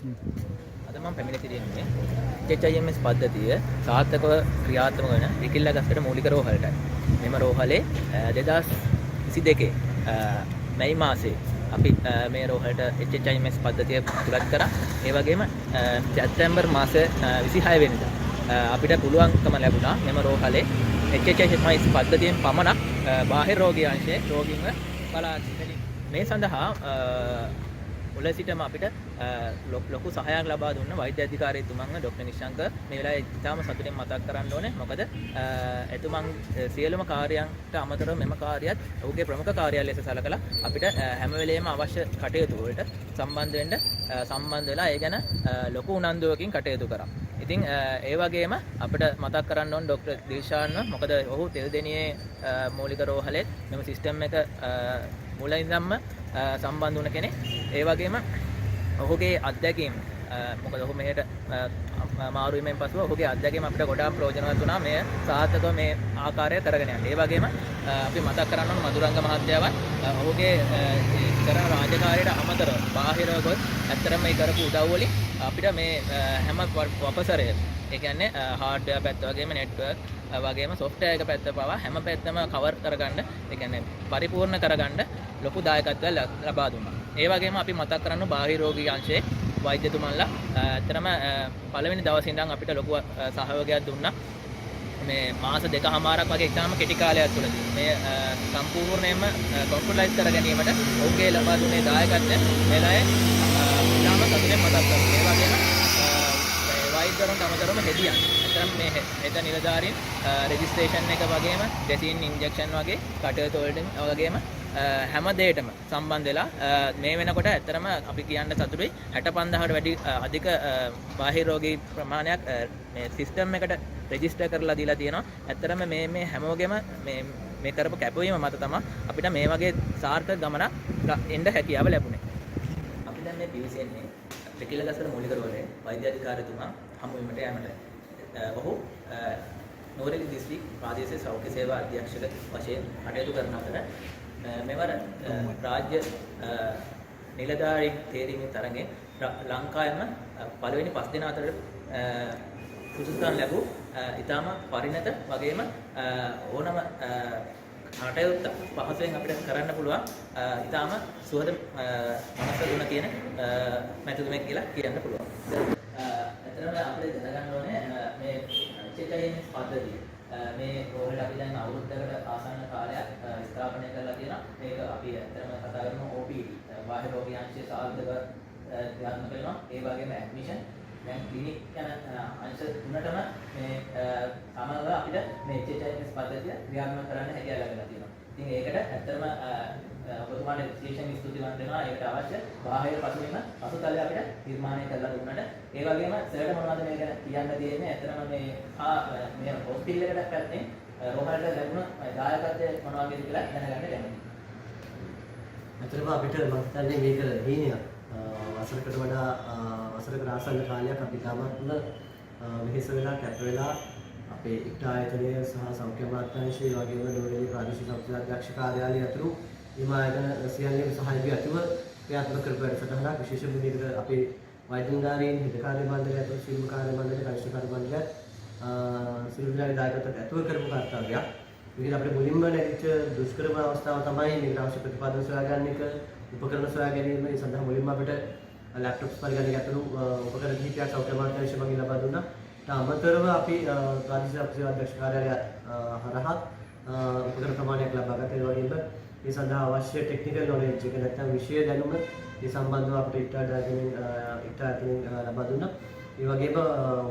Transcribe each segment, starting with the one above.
අද මම පැමිණ සිටින්නේ HHIMS පද්ධතිය සාර්ථකව ක්‍රියාත්මක වන විකිල්ලගස්කට මූලික රෝහලටයි. මෙම රෝහලේ 2022 මැයි මාසයේ අපි මේ රෝහලට HHIMS පද්ධතිය තුලත් කරා. ඒ වගේම සැප්තැම්බර් මාසේ 26 වෙනිදා අපිට පුළුවන්කම ලැබුණා මෙම රෝහලේ HHIMS පද්ධතියෙන් පමණක් බාහිර රෝගී අංශයේ රෝගීන්ව බලා සිටින මේ සඳහා මුල සිටම අපිට ලොකු සහායක් ලබා දුන්න වෛද්‍ය අධිකාරියතුමන්ව ડોક્ટર නිශාංක මේ වෙලාවේ ඉතාම සතුටින් මතක් කරන්න ඕනේ. මොකද එතුමන් සියලුම කාර්යයන්ට අමතරව මෙම කාර්යයත් ඔහුගේ ප්‍රමුඛ කාර්යය ලෙස සලකලා අපිට හැම වෙලේම අවශ්‍ය කටයුතු වලට සම්බන්ධ වෙලා ඒ ගැන ලොකු උනන්දුවකින් කටයුතු කරා. ඉතින් ඒ වගේම අපිට මතක් කරන්න ඕන ડોક્ટર දිල්ෂාන්ව. මොකද ඔහු තෙල්දෙනියේ මූලික රෝහලේ මෙම සිස්ටම් එක මුලින් ඉඳන්ම සම්බන්ධ වුණ කෙනෙක්. ඒ වගේම ඔහුගේ අත්දැකීම් මොකද ඔහු මෙහෙට මාරු වීමෙන් පසුව ඔහුගේ අත්දැකීම් අපිට ගොඩාක් ප්‍රයෝජනවත් වුණා මේ සාර්ථකව මේ ආකාරය කරගෙන යන්න. ඒ වගේම අපි මතක් කරන්න ඕන මధుරංග මහත්තයාවත් ඔහුගේ කරන රාජකාරියට අමතරව බාහිරව ගොස් ඇත්තටම මේ කරපු උදව් වලින් අපිට මේ හැම වපසරය ඒ කියන්නේ හાર્ඩ්වෙයාර් පැත්ත වගේම නෙට්වර්ක් වගේම සොෆ්ට්වෙයාර් එක පැත්ත පවා හැම පැත්තම කවර් කරගන්න ඒ කියන්නේ පරිපූර්ණ කරගන්න ලොකු දායකත්වයක් ලබා දුන්නා. ඒ වගේම අපි මතක් කරන්න බාහිර රෝගී අංශයේ වෛද්‍යතුමන්ලා ඇත්තටම පළවෙනි දවසේ ඉඳන් අපිට ලොකු සහයෝගයක් දුන්නා. මේ මාස දෙකමාරක් වගේ ඉතාම කෙටි කාලයක් තුළදී මේ සම්පූර්ණයෙන්ම කොන්ෆර්ටලයිස් කර ගැනීමට ඔහුගේ ලබා දුන්නේ දායකත්වය මෙලයේ ඉතාම සතුටින් මතක් කරනවා. ඒ වගේම වෛද්‍යවරුන්ට අමතරව හෙදියන් ඇත්තටම මේ හෙද නිලධාරීන් රෙජිස්ට්‍රේෂන් එක වගේම ඩෙසින් ඉන්ජෙක්ෂන් වගේ කටයුතු වලට වගේම හැම දෙයකටම සම්බන්ධ වෙලා මේ වෙනකොට ඇත්තටම අපි කියන්න සතුටුයි 65000කට වැඩි අධික බාහිර රෝගී ප්‍රමාණයක් මේ සිස්ටම් එකට රෙජිස්ටර් කරලා දීලා තියෙනවා. ඇත්තටම මේ හැමෝගෙම මේ කරපු කැපවීම මත තමයි අපිට මේ වගේ සාර්ථක ගමනක් එන්න හැකියාව ලැබුණේ. අපි දැන් මේ පිවිසෙන්නේ විකිල්ලගස්කර මූලික රෝහලේ වෛද්‍ය අධිකාරියතුමා හමු වීමට යෑමට. ඔහු නෝරෙලි දිස්ත්‍රික් ප්‍රාදේශීය සෞඛ්‍ය සේවා අධ්‍යක්ෂක වශයෙන් කටයුතු කරන අතර මෙවර රාජ්‍ය නිලධාරීන් තේරීමේ තරඟේ ලංකාවෙම පළවෙනි 5 දෙනා අතරට සුසුම්කම් ලැබූ ඊටම පරිණත වගේම ඕනම කටයුත්ත පහසුවෙන් අපිට කරන්න පුළුවන් ඊටම සුවද මනස දුන කියන මැතිතුමෙක් කියලා කියන්න පුළුවන්. ඇත්තටම අපිට දැනගන්න ඕනේ මේ HHIMS පද්ධතිය මේ රෝහල අපි දැන් අවුරුද්දකට ආසන්න කාලයක් ස්ථාපනය කරලා තියෙනවා. මේක අපි ඇත්තටම කතා කරමු OPD බාහිර රෝගී අංශයේ සාර්ථක ක්‍රියාත්මක කරනවා. ඒ වගේම ඇඩ්මිෂන් දැන් ක්ලිනික් යන අංශ තුනටම මේ සමග අපිට මේ HHIMS පද්ධතිය ක්‍රියාත්මක කරන්න හැකියාව ලැබලා තියෙනවා. ඉතින් ඒකට ඇත්තටම ඔබතුමාට විශේෂයෙන් ස්තුතිවන්ත වෙනවා. ඒකට අවශ්‍ය බාහිර පසුබිම පසුතලය අපිට නිර්මාණය කරලා දුන්නට. ඒ වගේම සර්ට මොනවද මේක කියන්න තියෙන්නේ? ඇත්තටම මේ හොස්පිටල් එකට පැත්තෙන් රෝහලට ලැබුණ දායකත්වය මොන වගේද කියලා දැනගන්න කැමතියි. ඇත්තටම අපිට මම හිතන්නේ මේක හීනයක්. වසරකට වඩා වසරක ආසන්න කාලයක් අපි තාමත් මෙහෙස වෙලා කැප වෙලා අපේ ඉක්ට ආයතනය සහ සෞඛ්‍ය අමාත්‍යාංශය වගේම නෝරෙලි ප්‍රාදේශීය සෞඛ්‍ය අධ්‍යක්ෂ කාර්යාලය ඇතුළු මේ ආයතන සියල්ලේ සහයෝගය ඇතුව ක්‍රියාත්මක කරපු වැඩසටහනක් විශේෂ විදිහට අපේ වෛද්‍ය නිලධාරීන් හිත කාර්ය මණ්ඩලය ඇතුළු සිවිල් කාර්ය මණ්ඩලය කනිෂ්ඨ කාර්ය මණ්ඩලය සිවිල් විද්‍යාලය දායකත්වයට ඇතුව කරපු කාර්යයක්. මේක අපේ මුලින්ම නැගිච්ච දුෂ්කරම අවස්ථාව තමයි මේකට අවශ්‍ය ප්‍රතිපාදන සොයාගන්න එක, උපකරණ සොයා ගැනීම. ඒ සඳහා මුලින්ම අපිට ලැප්ටොප්ස් පරිගණක ඇතුළු උපකරණ කිහිපයක් සෞඛ්‍ය අමාත්‍යාංශය මගින් ලබා දුන්නා. අමතරව අපි ප්‍රාදේශීය සෞඛ්‍ය අධ්‍යක්ෂ කාර්යාලය හරහා උපකරණ ප්‍රමාණයක් ලබා ගත්තා. ඒ වගේම මේ සඳහා අවශ්‍ය ටෙක්නිකල් නොලෙජ් එක නැත්නම් විෂය දැනුම මේ සම්බන්ධව අපිට ඉක්ටාගෙන ලබා දුන්නා. ඒ වගේම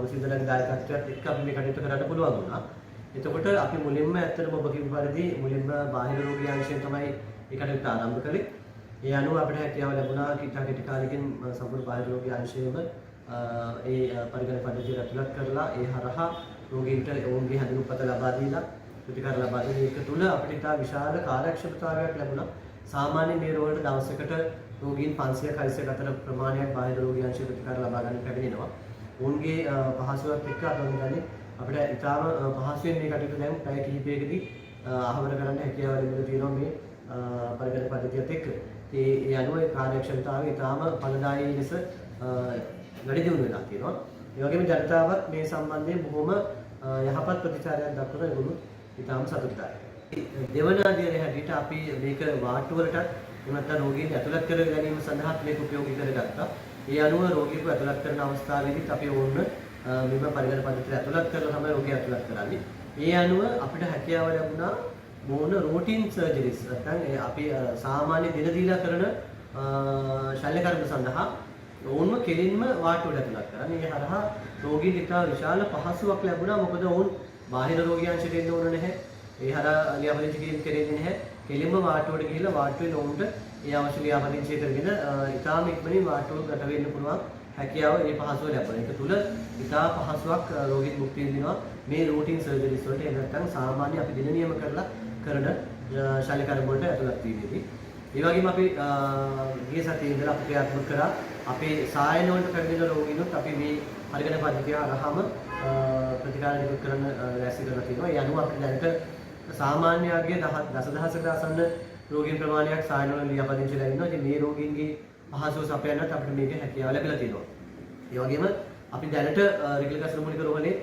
ඔසිදලගේ දායකත්වයට එක්ක අපි මේ කටයුතු කරන්න පුළුවන් වුණා. එතකොට අපි මුලින්ම ඇත්තටම ඔබ කිව්ව පරිදි මුලින්ම බාහිර රෝගී අංශයෙන් තමයි මේ කටයුත්ත ආරම්භ කළේ. ඒ අනුව අපිට හැකියාව ලැබුණා කෙටි කාලෙකින් සම්පූර්ණ බාහිර රෝගී අංශයේම ඒ පරිගණක පද්ධතිය ඇතුළත් කරලා ඒ හරහා රෝගීන්ට ඔවුන්ගේ හැඳිනුම්පත ලබා දීලා ප්‍රතිකාර ලබා දෙන එක තුළ අපිට ඉතා විශාල කාර්යක්ෂමතාවයක් ලැබුණා. සාමාන්‍ය මේ රෝහලට දවසකට රෝගීන් 500 600 අතර ප්‍රමාණයක් බාහිර රෝගී අංශ ප්‍රතිකාර ලබා ගන්න පැමිණෙනවා. ඔවුන්ගේ පහසුවක් එක්ක අපි හිතන්නේ අපිට ඉතාම පහසුවෙන් මේ කටයුතු දැන් පැය කිහිපයකදී අහවර කරන්න හැකියාව ලැබෙලා තියෙනවා මේ පරිගණක පද්ධතියත් එක්ක. ඒ අනුව ඒ කාර්යක්ෂමතාවය ඉතාම ඵලදායී ලෙස වැඩි දියුණු වෙලා තියෙනවා. ඒ වගේම ජනතාවත් මේ සම්බන්ධයෙන් බොහොම යහපත් ප්‍රතිචාරයක් දක්වන ඒගොල්ලෝ ඉතාම සතුටුදායකයි. දෙවන අදියර හැටියට අපි මේක වාට්ටු වලටත් එහෙම නැත්නම් රෝගීන් ඇතුළත් කර ගැනීම සඳහා මේක උපයෝගී කරගත්තා. ඒ අනුව රෝගීව ඇතුළත් කරන අවස්ථාවේදීත් අපි ඕන්න මෙම පරිගණක පද්ධතියට ඇතුළත් කරලා තමයි රෝගී ඇතුළත් කරන්නේ. ඒ අනුව අපිට හැකියාව ලැබුණා මොන රූටින් සර්ජරිස් නැත්නම් අපි සාමාන්‍ය දිනදීලා කරන ශල්‍ය කර්ම සඳහා ඔවුන්ම කෙලින්ම වාට්ටුවට ඇතුළත් කරා. මේ හරහා රෝගීන්ට ඉතා විශාල පහසුවක් ලැබුණා. මොකද ඔවුන් බාහිර රෝගී අංශයට එන්න ඕන නැහැ. ඒ හරහා ලියාපදිංචි කිරීම කෙරෙන්නේ නැහැ. කෙලින්ම වාට්ටුවට ගිහිල්ලා වාට්ටුවේ ඔවුන්ට ඒ අවශ්‍ය ලියාපදිංචිය කරගෙන ඉතාම ඉක්මනින් වාට්ටුවට ගත වෙන්න පුළුවන් හැකියාව ඒ පහසුව ලැබුණා. ඒක තුල ඉතා පහසුවක් රෝගීන් මුක්ති විඳිනවා මේ රූටින් සර්ජරිස් වලට. එහෙම නැත්නම් සාමාන්‍ය අපි දින නියම කරලා කරන ශල්‍ය කර්ම වලට ඇතුළත් වීමේදී. ඒ වගේම අපි ගිය සතියේ ඉඳලා අපි ක්‍රියාත්මක කරා අපේ සායන වලට පැමිණෙන රෝගීන්වත් අපි මේ පරිගණක පද්ධතිය අරහම ප්‍රතිකාර නිකුත් කරන්න රැස්ති කරලා තියෙනවා. ඒ අනුව අපිට දැනට සාමාන්‍යයෙන් දසදහසකට ආසන්න රෝගීන් ප්‍රමාණයක් සායන වල ලියාපදිංචිලා ඉන්නවා. ඉතින් මේ රෝගීන්ගේ පහසුව සපයන්නත් අපිට මේක හැකියාව ලැබිලා තියෙනවා. ඒ වගේම අපි දැනට රිකල කස්ර මූලික රෝහලේ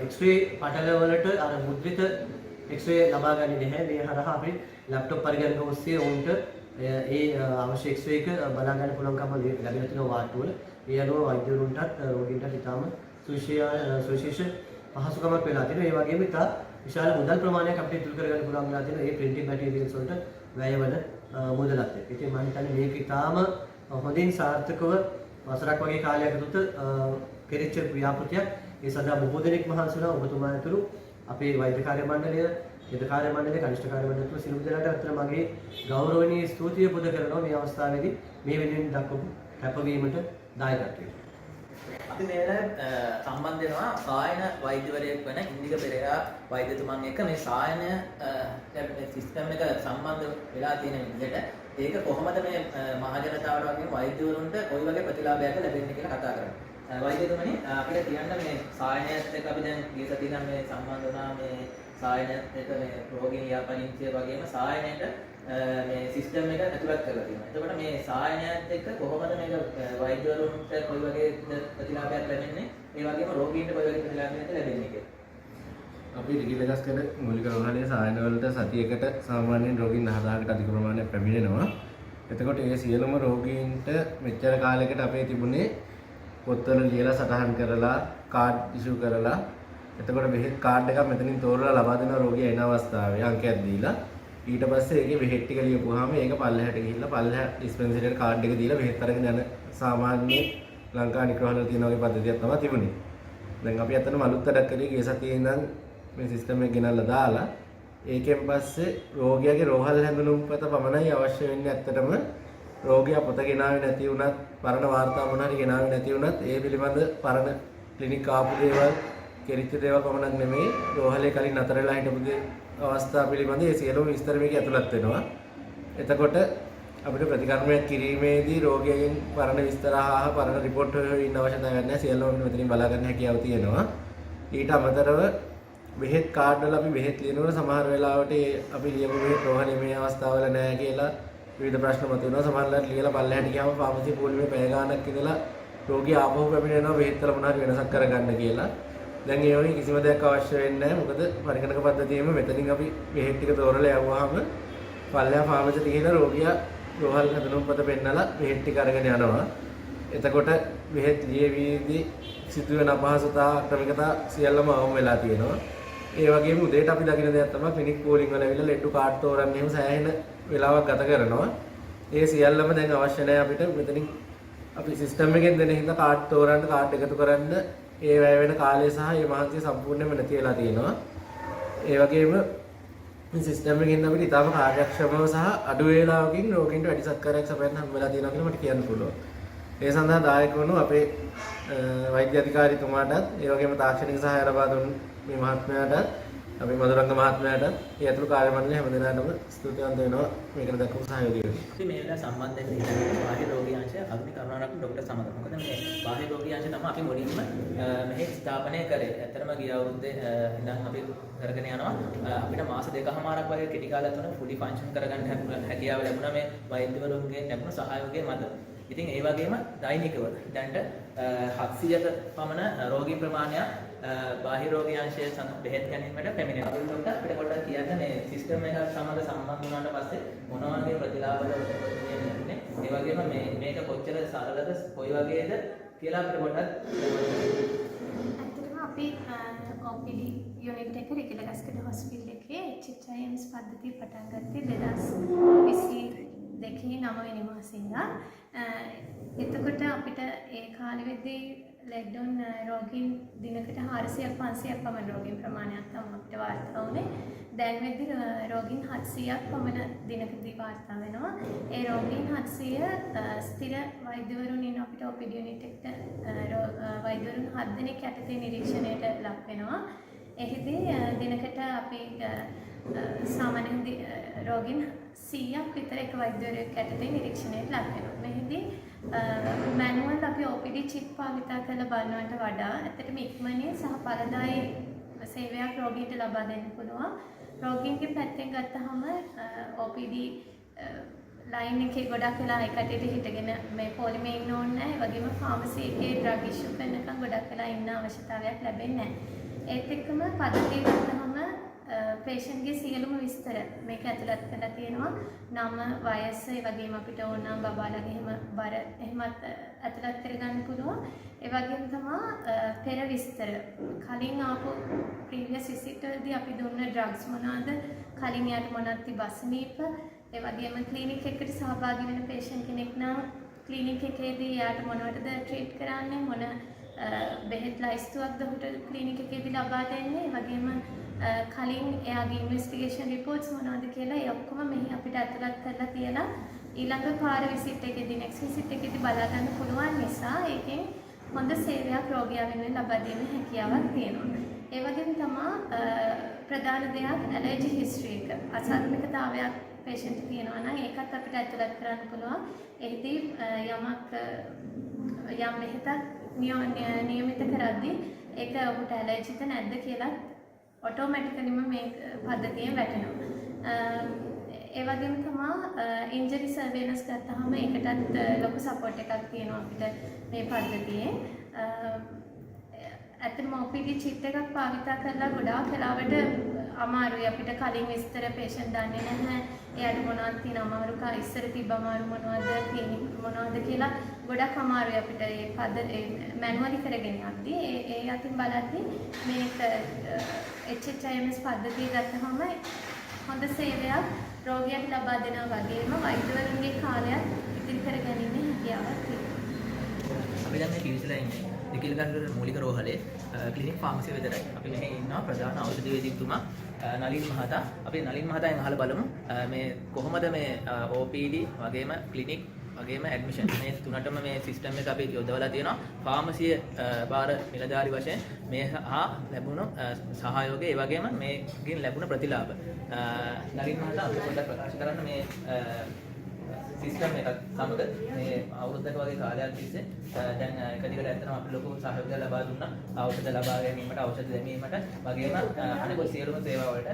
එක්ස්රේ පටල වලට අර මුද්‍රිත එක්ස්රේ ලබා ගන්නේ නැහැ. මේ හරහා අපි ලැප්ටොප් පරිගණක ඔස්සේ උන්ට ඒ අවශ්‍ය එක්ස්රේ එක බලා ගන්න පුළුවන්කම ලැබෙලා තියෙනවා වාට්ටු වල. ඒ අනුව වෛද්‍යවරුන්ටත් රෝගීන්ටත් ඉතාම සුවිශේෂ පහසුකමක් වෙලා තියෙනවා. ඒ වගේම ඉතා විශාල මුදල් ප්‍රමාණයක් අපිට ඉතුරු කරගන්න පුළුවන් වෙලා තියෙනවා. මේ printing materials වලට වැය වෙන මුදලත් එක්ක. ඉතින් මම හිතන්නේ මේක ඉතාම හොඳින් සාර්ථකව වසරක් වගේ කාලයක් ඇතුළත කෙරෙච්ච ව්‍යාපෘතියක්. ඒ සඳහා බොහෝ දෙනෙක් මහන්සි වුණා. ඔබතුමා ඇතුළු අපේ වෛද්‍ය කාර්ය මණ්ඩලය, හෙද කාර්ය මණ්ඩලය, කනිෂ්ඨ කාර්ය මණ්ඩලය සියලු දෙනාට අතර මගේ ගෞරවනීය ස්තුතිය පුද කරනවා මේ අවස්ථාවේදී මේ වෙනුවෙන් දක්වපු කැපවීමට දායකත්වයට. අපි මේ වෙලාවේ සම්බන්ධ වෙනවා සායන වෛද්‍යවරයෙක් වෙන ඉන්දික පෙරේරා වෛද්‍යතුමන් එක්ක මේ සායන සිස්ටම් එක සම්බන්ධ වෙලා තියෙන විදිහට ඒක කොහොමද මේ මහ ජනතාවට වගේ වෛද්‍යවරුන්ට කොයි වගේ ප්‍රතිලාභයක් ලැබෙන්නේ කියලා කතා කරමු. වෛද්‍යතුමනි අපිට කියන්න මේ සායනයත් එක්ක අපි දැන් ගිය සතියේ නම් මේ සම්බන්ධ වුණා මේ සායනයත් එක්ක මේ රෝගී ලියාපදිංචිය වගේම සායනයට මේ සිස්ටම් එක ඇතුළත් කරලා තියෙනවා. එතකොට මේ සායනයත් එක්ක කොහොමද මේක වෛද්‍යවරුන්ට කොයි වගේ ප්‍රතිලාභයක් ලැබෙන්නේ? ඒ වගේම රෝගීන්ට කොයි වගේ ප්‍රතිලාභයක් ලැබෙන්නේ කියලා. අපි රිකිලගස්කඩ මූලික රෝහලේ සායන වලට සතියකට සාමාන්‍යයෙන් රෝගීන් 1000කට අධික ප්‍රමාණයක් පැමිණෙනවා. එතකොට ඒ සියලුම රෝගීන්ට මෙච්චර කාලයකට අපේ තිබුණේ පොත්වල ලියලා සටහන් කරලා කාඩ් ඉෂුව කරලා එතකොට බෙහෙත් කාඩ් එකක් මෙතනින් තෝරලා ලබා දෙන රෝගියා එන අවස්ථාවේ අංකයක් දීලා ඊට පස්සේ ඒකේ බෙහෙත් ටික ලියපුවාම ඒක පල්ලෙහාට ගිහිල්ලා පල්ලෙහා ඩිස්පෙන්සරියට කාඩ් එක දීලා බෙහෙත් අරගෙන යන සාමාන්‍ය ලංකා නික්‍රෝහල තියෙන වගේ පද්ධතියක් තමයි තිබුණේ. දැන් අපි අතනම අලුත් වැඩක් කරේ ගිය සතියේ ඉඳන් මේ සිස්ටම් එක ගෙනල්ලා දාලා ඒකෙන් පස්සේ රෝගියාගේ රෝහල් හැඳුනුම්පත පමණයි අවශ්‍ය වෙන්නේ. ඇත්තටම රෝගියා පොත ගෙනාවේ නැති වුණත් පරණ වාර්තා මොන හරි ගෙනාවේ නැති වුණත් ඒ පිළිබඳ පරණ ක්ලිනික් ආපු දේවල් කෙරිච්ච දේවල් පමණක් නෙමෙයි රෝහලේ කලින් නතර වෙලා හිටපු අවස්ථා පිළිබඳ ඒ සියලුම විස්තර මේක ඇතුළත් වෙනවා. එතකොට අපිට ප්‍රතිකර්මයක් කිරීමේදී රෝගියගෙන් පරණ විස්තර හා පරණ රිපෝට් හොයන්න ඉන්න අවශ්‍යතාවයක් නැහැ. සියල්ලම මෙතනින් බලා ගන්න හැකියාව තියෙනවා. ඊට අමතරව බෙහෙත් කාඩ් වල අපි බෙහෙත් ලියනකොට සමහර වෙලාවට අපි ලියපු බෙහෙත් රෝහලේ මේ අවස්ථාවල නැහැ කියලා විවිධ ප්‍රශ්න මතුවෙනවා. සමහරවිට ලියලා පල්ලෙහාට ගියාම ෆාමසි පොලිමේ පැය ගාණක් ඉඳලා රෝගියා ආපහු පැමිණෙනවා බෙහෙත් වල මොනවා හරි වෙනසක් කරගන්න කියලා. දැන් ඒ වගේ කිසිම දෙයක් අවශ්‍ය වෙන්නේ නැහැ. මොකද පරිගණක පද්ධතියෙම මෙතනින් අපි බෙහෙත් ටික තෝරලා යවුවාම පල්ලෙහා ෆාමසියට ගිහින් රෝගියා රෝහල් හැඳුනුම්පත පෙන්නලා බෙහෙත් ටික අරගෙන යනවා. එතකොට බෙහෙත් ලියවිදී සිදුවෙන අපහසුතා ක්‍රමිකතා සියල්ලම අවම වෙලා තියෙනවා. ඒ වගේම උදේට අපි දකින දෙයක් තමයි ක්ලිනික් පෝලිං වල ඇවිල්ලා ලෙඩු කාඩ් තෝරන්න එහෙම සෑහෙන වෙලාවක් ගත කරනවා. ඒ සියල්ලම දැන් අවශ්‍ය නැහැ අපිට. මෙතනින් අපි සිස්ටම් එකෙන් දෙන හින්දා කාඩ් තෝරන්න කාඩ් එකතු කරන්න ඒ වැය වෙන කාලය සහ මේ මහන්සිය සම්පූර්ණයෙන්ම නැති වෙලා තියෙනවා. ඒ වගේම මේ සිස්ටම් එකෙන් අපිට ඉතාම කාර්යක්ෂමව සහ අඩු වේලාවකින් රෝගීන්ට වැඩි සත්කාරයක් සපයන්න හම්බ වෙලා තියෙනවා කියලා මට කියන්න පුළුවන්. ඒ සඳහා දායක වුණු අපේ වෛද්‍ය අධිකාරීතුමාටත් ඒ වගේම තාක්ෂණික සහාය ලබා දුන් මේ මහත්මයාට අපි මధుරංග මහත්මයාට ඒ අතුළු කාර්ය මණ්ඩලය හැම දිනකටම ස්තුතිවන්ත වෙනවා මේකට දක්වපු සහයෝගය වෙනුවෙන්. ඉතින් මේ වෙලාව සම්බන්ධයෙන් ඉන්නේ බාහිර රෝගී අංශය අග්නි කරුණාරත්න ડોක්ටර් සමග. මොකද මේ බාහිර රෝගී අංශය තමයි අපි මුලින්ම මෙහි ස්ථාපනය කරේ. ඇත්තටම ගිය අවුරුද්දේ ඉඳන් අපි කරගෙන යනවා. අපිට මාස දෙකමාරක් වගේ කෙටි කාලයක් තුන ෆුලි ෆන්ක්ෂන් කරගන්න හැකියාව ලැබුණා මේ වෛද්‍යවරුන්ගේ ලැබුණු සහයෝගය මත. ඉතින් ඒ වගේම දෛනිකව දැන්ට 700ක පමණ රෝගී ප්‍රමාණයක් බාහිර රෝගී අංශයේ බෙහෙත් ගැනීමට පැමිණෙනවා. ඒකට අපිට පොඩ්ඩක් කියන්න මේ සිස්ටම් එක සමග සම්බන්ධ වුණාට පස්සේ මොන වගේ ප්‍රතිලාභද ලැබෙන්නේ? ඒ වගේම මේක කොච්චර සරලද කොයි වගේද කියලා අපිට පොඩ්ඩක් ඇත්තටම අපි OPD යුනිට් එක රිකිලගස්කඩ හොස්පිටල් එකේ HHIMS පද්ධතිය පටන් ගත්තේ 2022 9 වෙනි මාසේ ඉඳන්. එතකොට අපිට ඒ කාලෙදී ලෙඩ්ඩොන් රෝගීන් දිනකට 400ක් 500ක් පමණ රෝගීන් ප්‍රමාණයක් තමයි අපිට වාර්තා වුනේ. දැන් වෙද්දී රෝගීන් 700ක් පමණ දිනකදී වාර්තා වෙනවා. ඒ රෝගීන් 700 ස්ථිර වෛද්‍යවරුන් ඉන්න අපිට OPD යුනිට් එකට වෛද්‍යවරුන් 7 දෙනෙක් යටතේ නිරීක්ෂණයට ලක් වෙනවා. එහිදී දිනකට අපි සාමාන්‍යයෙන් රෝගීන් 100ක් විතර එක වෛද්‍යවරයෙක් යටතේ නිරීක්ෂණයට ලක් වෙනවා. මෙහිදී මැනුවල් අපි OPD චිප් භාවිතා කරලා බලනවට වඩා ඇත්තටම ඉක්මනින් සහ ඵලදායී සේවයක් රෝගීන්ට ලබා දෙන්න පුළුවන්. රෝගීන්ගේ පැත්තෙන් ගත්තහම OPD ලයින් එකේ ගොඩක් වෙලා එකටට හිටගෙන මේ පොලිමේ ඉන්න ඕනේ නැහැ. ඒ වගේම ෆාමසි එකේ ඩ්‍රග් ඉෂුව කරනකම් ගොඩක් වෙලා ඉන්න අවශ්‍යතාවයක් ලැබෙන්නේ නැහැ. ඒත් එක්කම පද්ධතිය ගත්තහම පේෂන්ට්ගේ සියලුම විස්තර මේක ඇතුළත් කරලා තියෙනවා. නම, වයස, ඒ වගේම අපිට ඕන නම් බබාලගේ එහෙම බර එහෙමත් ඇතුළත් කරගන්න පුළුවන්. ඒ වගේම තමයි පෙර විස්තර. කලින් ආපු ප්‍රීවියස් විසිට් වලදී අපි දුන්න ඩ්‍රග්ස් මොනවාද? කලින් යාට මොනවද තිබස්සනීප? ඒ වගේම ක්ලිනික් එකකට සහභාගී වෙන පේෂන්ට් කෙනෙක් නම් ක්ලිනික් එකේදී යාට මොනවටද ට්‍රීට් කරන්නේ? මොන බෙහෙත් ලයිස්තුවක්ද ඔහුට ක්ලිනික් එකේදී ලබා දෙන්නේ? ඒ වගේම කලින් එයාගේ ඉන්වෙස්ටිගේෂන් රිපෝට්ස් මොනවද කියලා ඒ ඔක්කොම මෙහි අපිට ඇතුළත් කරලා තියලා ඊළඟ පාර විසිට් එකේදී නෙක්ස්ට් විසිට් එකේදී බලා ගන්න පුළුවන් නිසා ඒකෙන් හොඳ සේවයක් රෝගියා වෙනුවෙන් ලබා දෙන්න හැකියාවක් තියෙනවා. ඒ වගේම තමයි ප්‍රධාන දෙයක් ඇලර්ජි හිස්ටරි එක. අසත්මිකතාවයක් පේෂන්ට් තියෙනවා නම් ඒකත් අපිට ඇතුළත් කරන්න පුළුවන්. එහිදී යමක් යම් බෙහෙතක් නියමිත කරද්දී ඒක ඔහුට ඇලර්ජිද නැද්ද කියලා ඔටෝමැටිකලිම මේ පද්ධතියෙන් වැටෙනවා. ඒ වගේම තමයි ඉන්ජරි සර්වේලන්ස් ගත්තාම ඒකටත් ලොකු සපෝට් එකක් තියෙනවා අපිට මේ පද්ධතියේ. ඇත්තටම OPD චිප් එකක් භාවිතා කරලා ගොඩාක් වෙලාවට අමාරුයි. අපිට කලින් විස්තර පේෂන්ට් දන්නේ නැහැ. එයාට මොනවද තියෙන අමාරුකම් ඉස්සර තිබ්බ අමාරු මොනවද ක්ලිනික් මොනවද කියලා ගොඩක් අමාරුයි අපිට මේ මැනුවලි කරගෙන යද්දී ඒ අතින් බලද්දී මේක HHIMS පද්ධතිය ගත්තහම හොඳ සේවයක් රෝගියාට ලබා දෙනවා වගේම වෛද්‍යවරුන්ගේ කාලයක් ඉතිරි කර ගැනීමේ හැකියාවක් තියෙනවා. අපි දැන් මේ පිවිසලා ඉන්නේ නිකිලගස්කඩ මූලික රෝහලේ ක්ලිනික් ෆාමසි විතරයි. අපි මෙහි ඉන්නවා ප්‍රධාන ඖෂධ වේදිකතුමා නලින් මහතා. අපි නලින් මහතාගෙන් අහලා බලමු මේ කොහොමද මේ OPD වගේම ක්ලිනික් වගේම ඇඩ්මිෂන් මේ තුනටම මේ සිස්ටම් එක අපි යොදවලා තියෙනවා. ෆාමසිය බාර නිලධාරි වශයෙන් මේ හා ලැබුණු සහයෝගය ඒ වගේම මේකින් ලැබුණ ප්‍රතිලාභ නලින් මහතා අපිට පොඩ්ඩක් ප්‍රකාශ කරන්න මේ සිස්ටම් එකක් සමග මේ අවුරුද්දක වගේ කාලයක් තිස්සේ දැන් එක දිගට ඇත්තටම අපි ලොකු සහයෝගයක් ලබා දුන්නා. ඖෂධ ලබා ගැනීමට, ඖෂධ දැමීමට වගේම අනිකුත් සියලුම සේවා වලට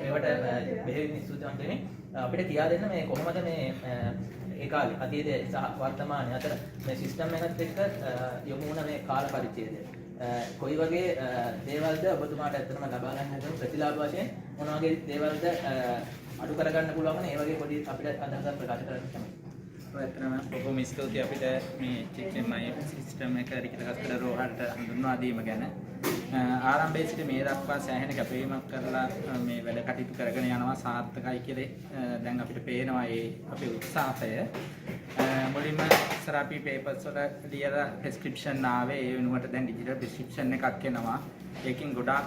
ඒවට බෙහෙවින් ස්තුතිවන්ත වෙමි. අපිට කියා දෙන්න මේ කොහොමද මේ ඒ කාලේ අතීතයේ සහ වර්තමානයේ අතර මේ සිස්ටම් එකත් එක්ක යොමු වුණ මේ කාල පරිච්ඡේදය කොයි වගේ දේවල්ද ඔබතුමාට ඇත්තටම ලබා ගන්න හැදුණු ප්‍රතිලාභ වශයෙන් මොන වගේ දේවල්ද අඩු කරගන්න පුළුවන් නේ? ඒ වගේ පොඩි අපිට අදහසක් ප්‍රකාශ කරන්න කැමතියි. ඇත්තටම බොහොම ස්තුතියි අපිට මේ HHMI සිස්ටම් එක රිකිලගස්කඩ රෝහලට හඳුන්වා දීම ගැන. ආරම්භයේ සිට මේ දක්වා සෑහෙන කැපවීමක් කරලා මේ වැඩ කටයුතු කරගෙන යනවා සාර්ථකයි කියලා දැන් අපිට පේනවා ඒ අපේ උත්සාහය. මුලින්ම ඉස්සර අපි පේපර්ස් වල ලියලා ප්‍රෙස්ක්‍රිප්ෂන් ආවේ ඒ වෙනුවට දැන් ඩිජිටල් ප්‍රෙස්ක්‍රිප්ෂන් එකක් එනවා. ඒකෙන් ගොඩාක්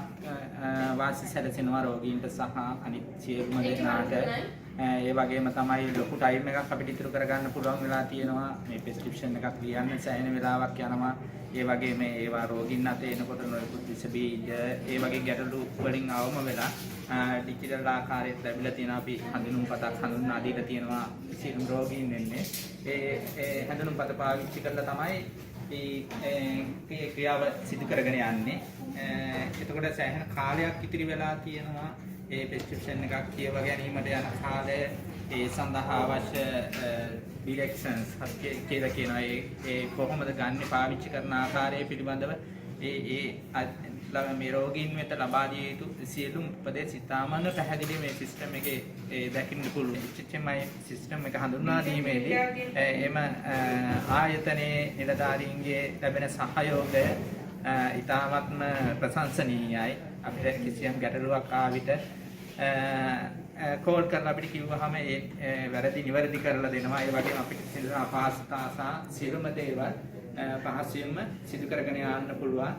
වාසි සැලසෙනවා රෝගීන්ට සහ අනිත් සියලුම දෙනාට. ඒ වගේම තමයි ලොකු ටයිම් එකක් අපිට ඉතුරු කරගන්න පුළුවන් වෙලා තියෙනවා. මේ ප්‍රෙස්ක්‍රිප්ෂන් එකක් ලියන්න සෑහෙන වෙලාවක් යනවා. ඒ වගේම ඒවා රෝගීන් අතේ එනකොට නොයෙකුත් විස බීජ ඒ වගේ ගැටලු වලින් අවම වෙලා ඩිජිටල් ආකාරයට ලැබිලා තියෙන අපි හඳුනුම්පතක් හඳුන්වා දීලා තියෙනවා සියලුම රෝගීන් වෙන්නේ. ඒ හඳුනුම්පත පාවිච්චි කරලා තමයි මේ ක්‍රියාව සිදු කරගෙන යන්නේ. එතකොට සෑහෙන කාලයක් ඉතිරි වෙලා තියෙනවා. ඒ ප්‍රෙස්ක්‍රිප්ෂන් එකක් කියව ගැනීමට යන කාලය ඒ සඳහා අවශ්‍ය ඩිරෙක්ෂන්ස් කියලා කියනවා. ඒ කොහොමද ගන්න පාවිච්චි කරන ආකාරය පිළිබඳව මේ රෝගීන් වෙත ලබා දිය යුතු සියලුම උපදෙස් ඉතාමත් පැහැදිලි මේ සිස්ටම් එකේ දකින්න පුළුවන්. HMI සිස්ටම් එක හඳුන්වා දීමේදී එම ආයතනයේ නිලධාරීන්ගේ ලැබෙන සහයෝගය ඉතාමත්ම ප්‍රශංසනීයයි. අපිට කිසියම් ගැටලුවක් ආවිත කෝල් කරලා අපිට කිව්වහම ඒ වැරදි නිවැරදි කරලා දෙනවා. ඒ වගේම අපිට සිදු අපහසුතා සහ සියලුම දේවල් පහසුවෙන්ම සිදු කරගෙන යන්න පුළුවන්.